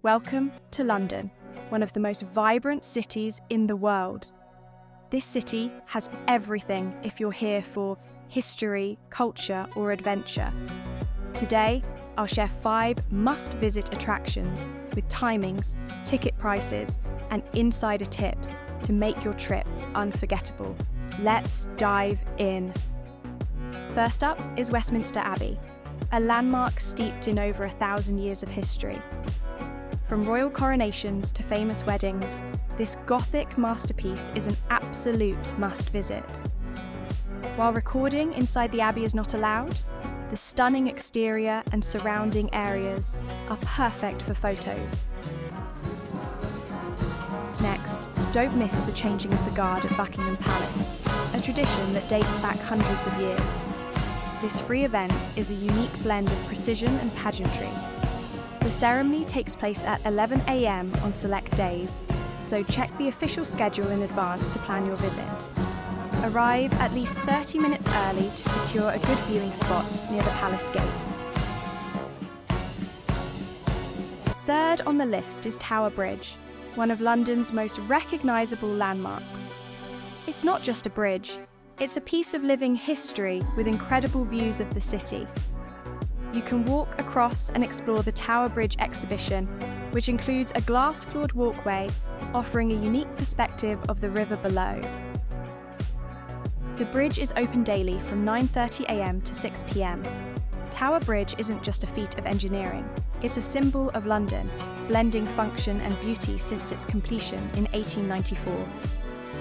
Welcome to London, one of the most vibrant cities in the world. This city has everything if you're here for history, culture, or adventure. Today, I'll share 5 must-visit attractions with timings, ticket prices, and insider tips to make your trip unforgettable. Let's dive in. First up is Westminster Abbey, a landmark steeped in over 1,000 years of history. From royal coronations to famous weddings, this Gothic masterpiece is an absolute must-visit. While recording inside the Abbey is not allowed, the stunning exterior and surrounding areas are perfect for photos. Next, don't miss the changing of the guard at Buckingham Palace, a tradition that dates back hundreds of years. This free event is a unique blend of precision and pageantry. The ceremony takes place at 11 a.m. on select days, so check the official schedule in advance to plan your visit. Arrive at least 30 minutes early to secure a good viewing spot near the palace gates. Third on the list is Tower Bridge, one of London's most recognisable landmarks. It's not just a bridge, it's a piece of living history with incredible views of the city. You can walk across and explore the Tower Bridge exhibition, which includes a glass-floored walkway offering a unique perspective of the river below. The bridge is open daily from 9:30 a.m. to 6 p.m. Tower Bridge isn't just a feat of engineering, it's a symbol of London, blending function and beauty since its completion in 1894.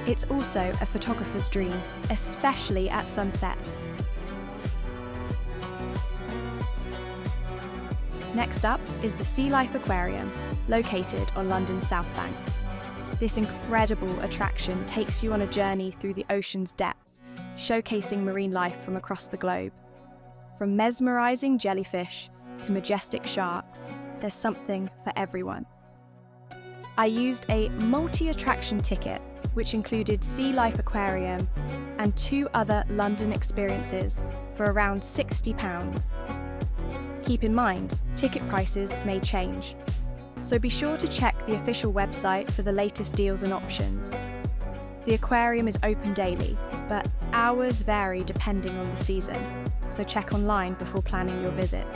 It's also a photographer's dream, especially at sunset. Next up is the SEA LIFE Aquarium, located on London's South Bank. This incredible attraction takes you on a journey through the ocean's depths, showcasing marine life from across the globe. From mesmerising jellyfish to majestic sharks, there's something for everyone. I used a multi-attraction ticket, which included SEA LIFE Aquarium and 2 other London experiences for around £60. Keep in mind, ticket prices may change, so be sure to check the official website for the latest deals and options. The aquarium is open daily, but hours vary depending on the season, so check online before planning your visit.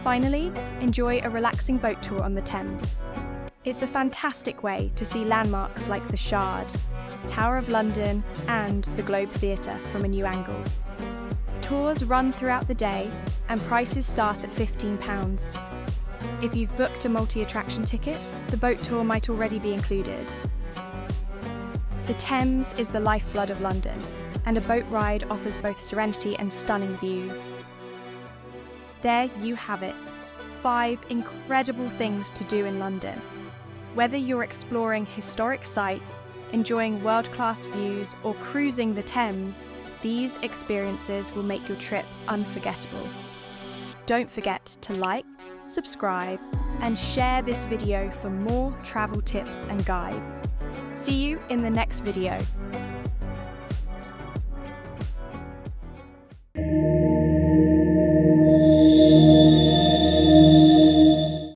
Finally, enjoy a relaxing boat tour on the Thames. It's a fantastic way to see landmarks like the Shard, Tower of London, and the Globe Theatre from a new angle. Tours run throughout the day, and prices start at £15. If you've booked a multi-attraction ticket, the boat tour might already be included. The Thames is the lifeblood of London, and a boat ride offers both serenity and stunning views. There you have it, 5 incredible things to do in London. Whether you're exploring historic sites, enjoying world-class views, or cruising the Thames, these experiences will make your trip unforgettable. Don't forget to like, subscribe, and share this video for more travel tips and guides. See you in the next video.